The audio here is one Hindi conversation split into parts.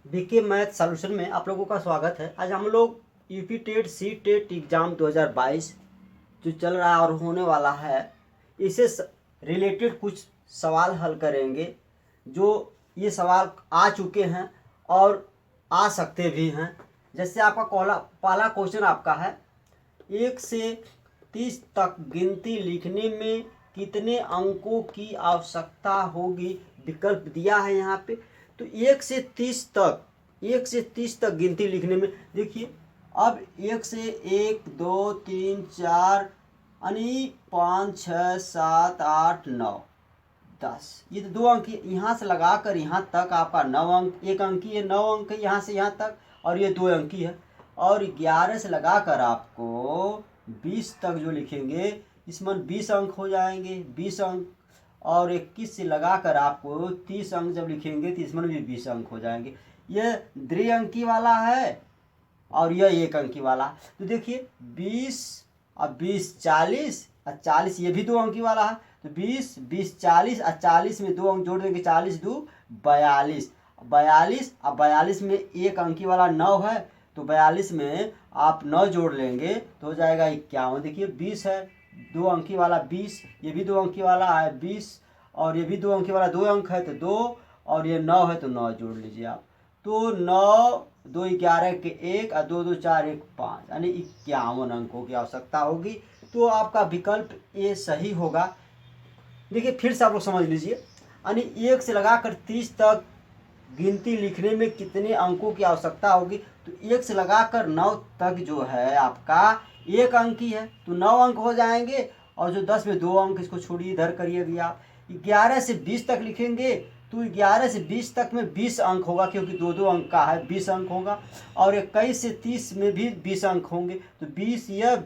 बीके मैथ सॉल्यूशन में आप लोगों का स्वागत है। आज हम लोग UP TET C TET exam 2022 जो चल रहा है और होने वाला है, इससे रिलेटेड कुछ सवाल हल करेंगे। जो ये सवाल आ चुके हैं और आ सकते भी हैं। जैसे आपका पहला क्वेश्चन आपका है, 1 से 30 तक गिनती लिखने में कितने अंकों की आवश्यकता होगी। विकल्प दिया है यहाँ पे। तो 1 से 30 तक गिनती लिखने में देखिए, अब 1 से 1 2 3 4 यानी 5 6 7 8 9 10, ये तो 2 अंक यहाँ से लगा कर यहाँ तक आपका 9 अंक, 1 अंकी है, 9 अंक है यहाँ से यहाँ तक, और ये 2 अंकी है। और 11 से लगा कर आपको 20 तक जो लिखेंगे इसमें 20 अंक हो जाएंगे, 20 अंक। और 21 से लगा कर आपको 30 अंक जब लिखेंगे तो इसमें भी 20 अंक हो जाएंगे। यह 2 अंकी वाला है और यह 1 अंकी वाला। तो देखिए 20 और 20 40 और 40, ये भी 2 अंकी वाला है। तो 20 20 40 और 40 में 2 अंक जोड़ देंगे, 40 2 42, 42 और 42 में 1 अंकी वाला 9 है। तो 42 में आप 9 जोड़ लेंगे तो हो जाएगा 51। देखिए 20 है, 2 अंकी वाला 20, ये भी 2 अंकी वाला है 20, और ये भी 2 अंकी वाला 2 अंक है तो 2, और ये 9 है तो 9 जोड़ लीजिए आप। तो 9 2 11 के 1 और 2 2 4 1 5, यानी 51 अंकों की आवश्यकता होगी। तो आपका विकल्प ए सही होगा। देखिए फिर से आप लोग समझ लीजिए, यानी 1 से लगाकर 30 तक गिनती लिखने में कितने अंकों की आवश्यकता होगी। तो 1 से लगाकर 9 तक जो है आपका 1 अंकी है तो 9 अंक हो जाएंगे, और जो 10 में 2 अंक, इसको छोड़िए, इधर करिए अभी आप। 11 से 20 तक लिखेंगे तो 11 से 20 तक में 20 अंक होगा, क्योंकि 2 अंक का है, 20 अंक होगा। और 21 से 30 में भी 20 अंक होंगे। तो 20 यह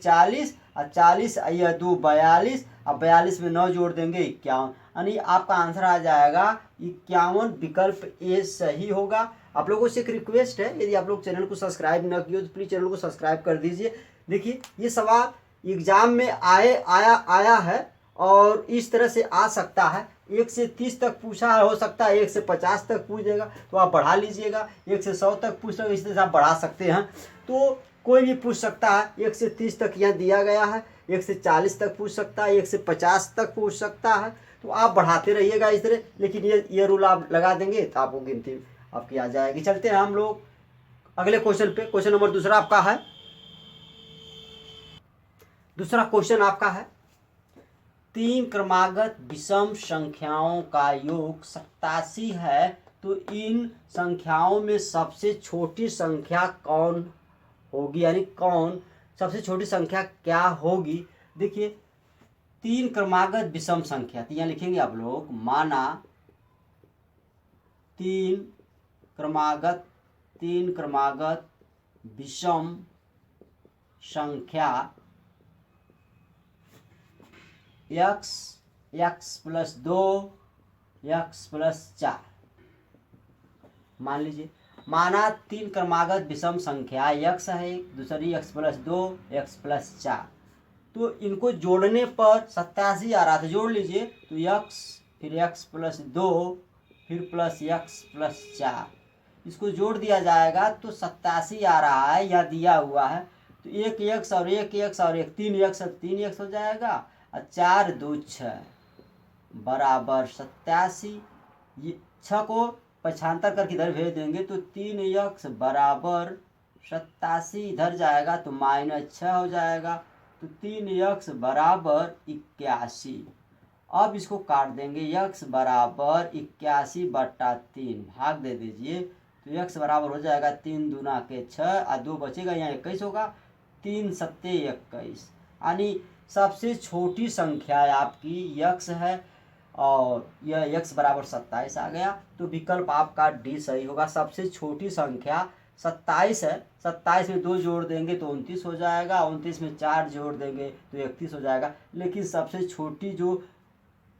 40, और 40 यह 2 42, और 42 में 9 जोड़ देंगे 51, यानी आपका आंसर आ जाएगा 51। विकल्प ए सही होगा। आप लोगों से एक रिक्वेस्ट है, यदि आप लोग चैनल को सब्सक्राइब न किए तो प्लीज़ चैनल को सब्सक्राइब कर दीजिए। देखिए ये सवाल एग्जाम में आया है और इस तरह से आ सकता है। 1 से 30 तक पूछा है, हो सकता है 1 से 50 तक पूछ देगा तो आप बढ़ा लीजिएगा। 1 से 100 तक पूछ सकते, इस तरह से आप बढ़ा सकते हैं। तो कोई भी पूछ सकता है। 1 से 30 तक यहाँ दिया गया है, 1 से 40 तक पूछ सकता है, 1 से 50 तक पूछ सकता है। तो आप बढ़ाते रहिएगा इस तरह, लेकिन ये रूल आप लगा देंगे तो आपको गिनती आपकी आ जाएगी। चलते हैं हम लोग अगले क्वेश्चन पे। क्वेश्चन नंबर दूसरा आपका है, दूसरा क्वेश्चन आपका है, 3 क्रमागत विषम संख्याओं का योग 87 है, तो इन संख्याओं में सबसे छोटी संख्या कौन होगी, यानी कौन सबसे छोटी संख्या क्या होगी। देखिए 3 क्रमागत विषम संख्या, तो यहाँ लिखेंगे आप लोग, माना 3 क्रमागत विषम संख्या x प्लस 2 x प्लस 4। मान लीजिए, माना 3 क्रमागत विषम संख्या x है, दूसरी x प्लस 2 x प्लस 4। तो इनको जोड़ने पर 87 आ रहा था, जोड़ लीजिए। तो x फिर x प्लस 2 फिर प्लस x प्लस 4, इसको जोड़ दिया जाएगा तो 87 आ रहा है, यह दिया हुआ है। तो 1 x और 1 x और 1 3 x और 3 x हो जाएगा, और 4 2 6 बराबर 87। ये 6 को पक्षांतर करके इधर भेज देंगे तो 3x बराबर 87 इधर जाएगा तो -6 हो जाएगा। तो 3x बराबर 81। अब इसको काट देंगे, x बराबर 81/3 भाग दे दीजिए। तो x बराबर हो जाएगा 3 दूना के 6 और 2 बचेगा, यहाँ 21 होगा, 3 सत्ते 21, यानी सबसे छोटी संख्या आपकी x है, और यह x बराबर 27 आ गया। तो विकल्प आपका डी सही होगा। सबसे छोटी संख्या 27 है, 27 में 2 जोड़ देंगे तो 29 हो जाएगा, 29 में 4 जोड़ देंगे तो 31 हो जाएगा। लेकिन सबसे छोटी जो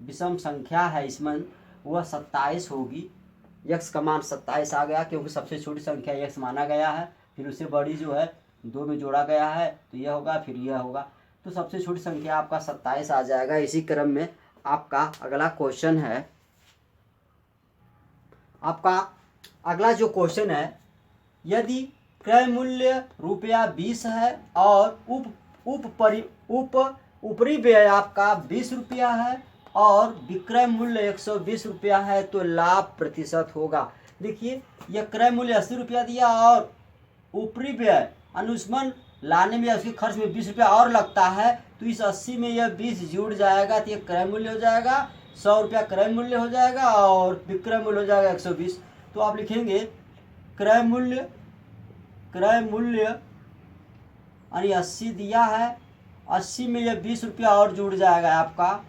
विषम संख्या है इसमें वह 27 होगी। x का मान 27 आ गया, क्योंकि सबसे छोटी संख्या x माना गया है, फिर उससे बड़ी जो है 2 में जोड़ा गया है तो यह होगा, फिर यह होगा। तो सबसे छोटी संख्या आपका 27 आ जाएगा। इसी क्रम में आपका अगला क्वेश्चन है, आपका अगला जो क्वेश्चन है, यदि क्रय मूल्य ₹20 है और ऊपरी व्यय आपका ₹20 है और विक्रय मूल्य ₹120 है तो लाभ प्रतिशत होगा। देखिए यह क्रय मूल्य ₹80 दिया और ऊपरी व्यय अनुस्मरण लाने में उसके खर्च में ₹20 और लगता है, तो इस 80 में यह 20 जुड़ जाएगा तो यह क्रय मूल्य हो जाएगा, ₹100 क्रय मूल्य हो जाएगा और विक्रय मूल्य हो जाएगा 120। तो आप लिखेंगे क्रय मूल्य यानी 80 दिया है, 80 में यह ₹20 और जुड़ जाएगा आपका,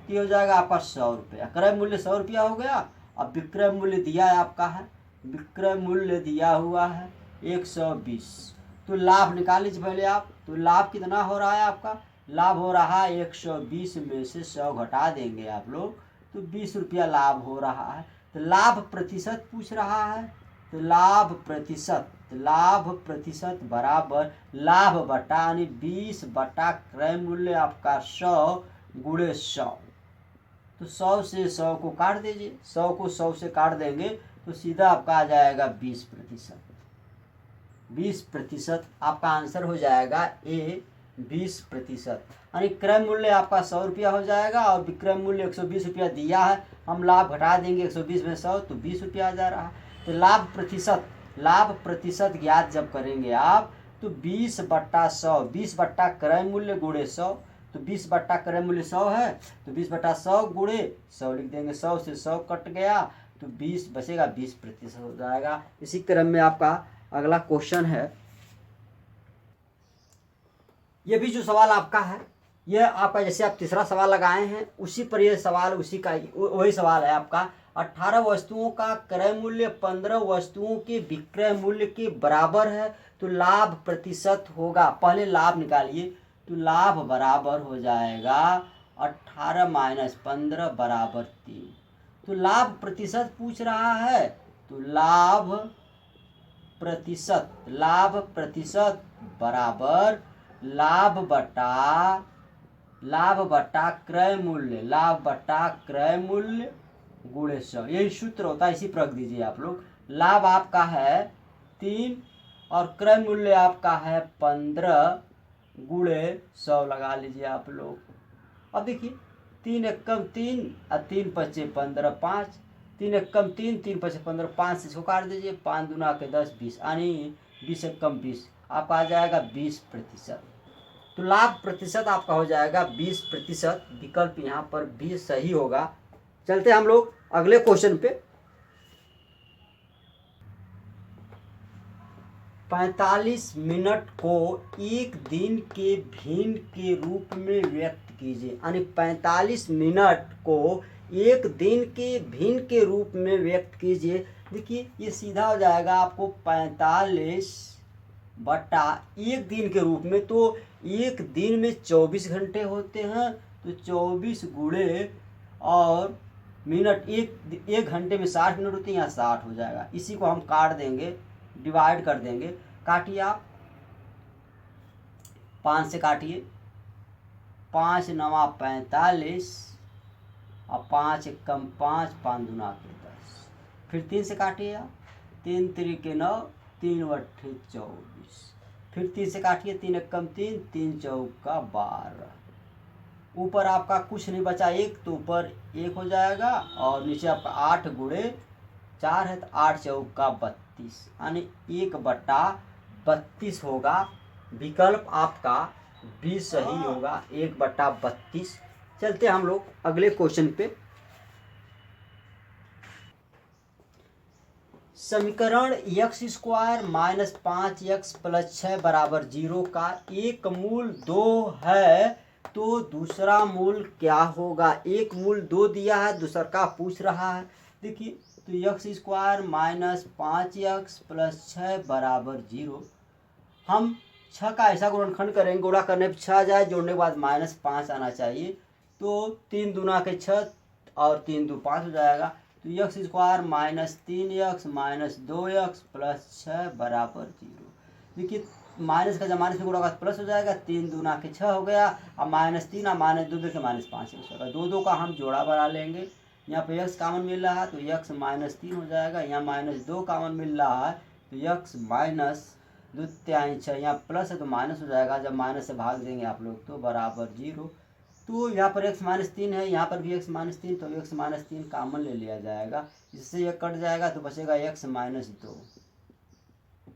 ये हो जाएगा आपका ₹100। क्रय मूल्य ₹100 हो गया। अब विक्रय मूल्य दिया है आपका है, विक्रय मूल्य दिया हुआ है 120। तो लाभ निकाल लीजिए पहले आप। तो लाभ कितना हो रहा है आपका, लाभ हो रहा है 120 में से 100 घटा देंगे आप लोग तो ₹20 लाभ हो रहा है। तो लाभ प्रतिशत पूछ रहा है, तो लाभ प्रतिशत बराबर लाभ बटा यानी 20 बटा क्रय मूल्य आपका 100 गुणे 100। तो 100 से 100 को काट दीजिए, 100 को 100 से काट देंगे तो सीधा आपका आ जाएगा 20%। 20% आपका आंसर हो जाएगा ए 20%। यानी क्रय मूल्य आपका ₹100 हो जाएगा और विक्रय मूल्य ₹120 दिया है, हम लाभ घटा देंगे 120 में 100 तो ₹20 आ जा रहा है। तो लाभ प्रतिशत ज्ञात जब करेंगे आप तो 20 बट्टा 100, 20 बट्टा क्रय मूल्य गुणे 100, तो 20 बट्टा क्रय मूल्य 100 है तो 20 बट्टा 100 गुणे 100 लिख देंगे, 100 से 100 कट गया तो 20 बचेगा, 20% हो जाएगा। इसी क्रम में आपका अगला क्वेश्चन है, ये भी जो सवाल आपका है यह आपका जैसे आप तीसरा सवाल लगाए हैं उसी पर यह सवाल उसी का वही सवाल है आपका। 18 वस्तुओं का क्रय मूल्य 15 वस्तुओं के विक्रय मूल्य के बराबर है तो लाभ प्रतिशत होगा। पहले लाभ निकालिए, तो लाभ बराबर हो जाएगा 18 माइनस 15 बराबर 3। तो लाभ प्रतिशत पूछ रहा है, तो लाभ प्रतिशत बराबर लाभ बटा क्रय मूल्य गुणे 100। यही सूत्र होता है, इसी पर रख दीजिए आप लोग। लाभ आपका है 3 और क्रय मूल्य आपका है 15 गुणे 100 लगा लीजिए आप लोग। अब देखिए 3 एकम 3 और 3 पचे 15 5, 3 एकम 3, 3 पचे 15, 5 से इसको काट दीजिए, 5 दूना के 10 20 यानी 20 एकम 20 आपका आ जाएगा 20%। तो लाभ प्रतिशत आपका हो जाएगा 20%। विकल्प यहाँ पर भी सही होगा। चलते हम लोग अगले क्वेश्चन पे। 45 मिनट को एक दिन के भिन्न के रूप में व्यक्त कीजिए। यानी 45 मिनट को एक दिन के भिन्न के रूप में व्यक्त कीजिए। देखिए ये सीधा हो जाएगा आपको 45 बटा एक दिन के रूप में। तो एक दिन में 24 घंटे होते हैं तो 24 गुणे और मिनट, एक घंटे में 60 मिनट होते हैं, यहाँ 60 हो जाएगा। इसी को हम काट देंगे, डिवाइड कर देंगे। काटिए आप, 5 से काटिए, 5 9 45 और 5 एकम 5, 5 दूना के 10। फिर 3 से काटिए आप, 3 3 9, 3 8 24। फिर 3 से काटिए, 3 एकम 3, 3 चौका 12। ऊपर आपका कुछ नहीं बचा, 1 तो ऊपर 1 हो जाएगा और नीचे आपका 8 गुणे 4 है तो 8 चौका 32 यानी 1/32 होगा। विकल्प आपका भी सही होगा, 1/32। चलते हम लोग अगले क्वेश्चन पे। समीकरण x² - 5x + 6 = 0 का एक मूल 2 है तो दूसरा मूल क्या होगा। एक मूल 2 दिया है, दूसरा का पूछ रहा है। देखिए तो x² - 5x + 6 = 0। हम 6 का ऐसा गुणनखंड करेंगे, गुणा करने पर 6 आ जाए, जोड़ने के बाद -5 आना चाहिए। तो 3 दूना के 6 और 3 दू 5 हो जाएगा। तो x² - 3x - 2x + 6 = 0। देखिए माइनस का जब माइनस में गुणा होगा प्लस हो जाएगा, 3 दूना के 6 हो गया। अब -3 और -2 के -5 होगा। 2 का हम जोड़ा बना लेंगे, यहाँ पे x कॉमन मिल रहा है तो x माइनस 3 हो जाएगा। यहाँ माइनस 2 कॉमन मिल रहा है तो x माइनस 2 तिहाई 6, यहाँ प्लस है तो माइनस हो जाएगा। जब माइनस से भाग देंगे आप लोग तो बराबर 0। तो यहाँ पर x माइनस 3 है, यहाँ पर भी x माइनस 3, तो x माइनस 3 कॉमन ले लिया जाएगा। इससे यह कट जाएगा तो बचेगा x माइनस 2।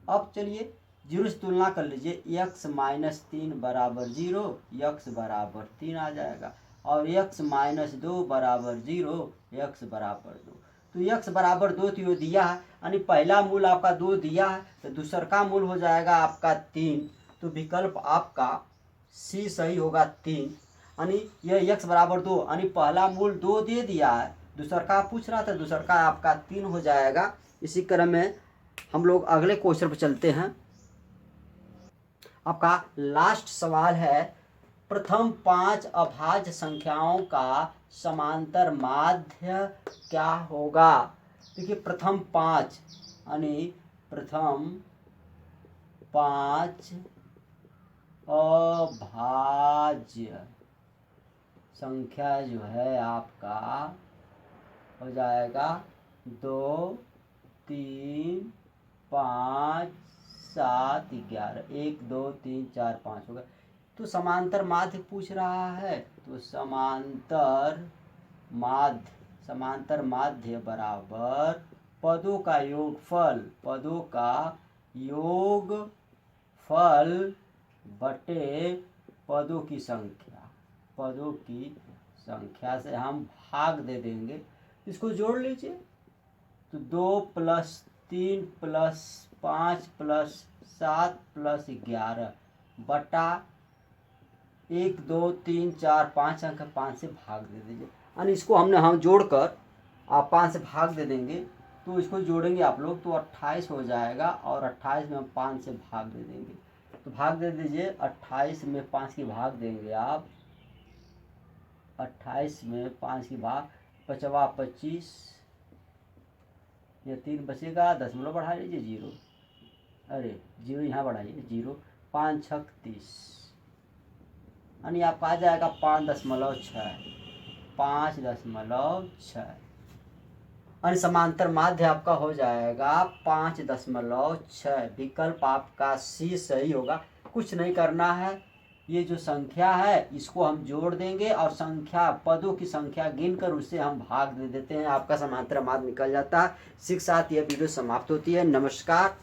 अब चलिए 0 से तुलना कर लीजिए, x माइनस 3 बराबर 0, x बराबर 3 आ जाएगा। और x माइनस 2 बराबर 0, x बराबर 2। तो x बराबर 2 तो ये दिया है, यानी पहला मूल आपका 2 दिया है तो दूसर का मूल हो जाएगा आपका 3। तो विकल्प आपका सी सही होगा 3। यानी यह x बराबर 2, यानी पहला मूल 2 दे दिया है, दूसर का पूछ रहा था, दूसर का आपका 3 हो जाएगा। इसी क्रम में हम लोग अगले क्वेश्चन पर चलते हैं। आपका लास्ट सवाल है, प्रथम 5 अभाज्य संख्याओं का समांतर माध्य क्या होगा। देखिए प्रथम 5 यानी प्रथम 5 अभाज्य संख्या जो है आपका हो जाएगा 2, 3, 5, 7, 11, 1, 2, 3, 4, 5 होगा। तो समांतर माध्य पूछ रहा है, तो समांतर माध्य बराबर पदों का योगफल, पदों का योगफल बटे पदों की संख्या, पदों की संख्या से हम भाग दे देंगे। इसको जोड़ लीजिए तो 2 प्लस 3 प्लस 5 प्लस 7 प्लस 11 बटा 1, 2, 3, 4, 5 अंक 5 से भाग दे दीजिए। यानी इसको हम जोड़कर आप 5 से भाग दे देंगे तो इसको जोड़ेंगे आप लोग तो 28 हो जाएगा। और 28 में हम 5 से भाग दे देंगे तो भाग दे दीजिए। 28 में 5 की भाग देंगे आप, 28 में 5 की भाग, 5 25, ये 3 बचेगा, दशमलव बढ़ा लीजिए 0, अरे 0 यहाँ बढ़ाइए 0, 5 6 30, यानी आपका आ जाएगा 5.6, 5.6। यानी समांतर माध्य आपका हो जाएगा 5.6। विकल्प आपका सी सही होगा। कुछ नहीं करना है, ये जो संख्या है इसको हम जोड़ देंगे और संख्या, पदों की संख्या गिनकर उससे हम भाग दे देते हैं, आपका समांतर माध्य निकल जाता है। इसी के साथ यह वीडियो समाप्त होती है। नमस्कार।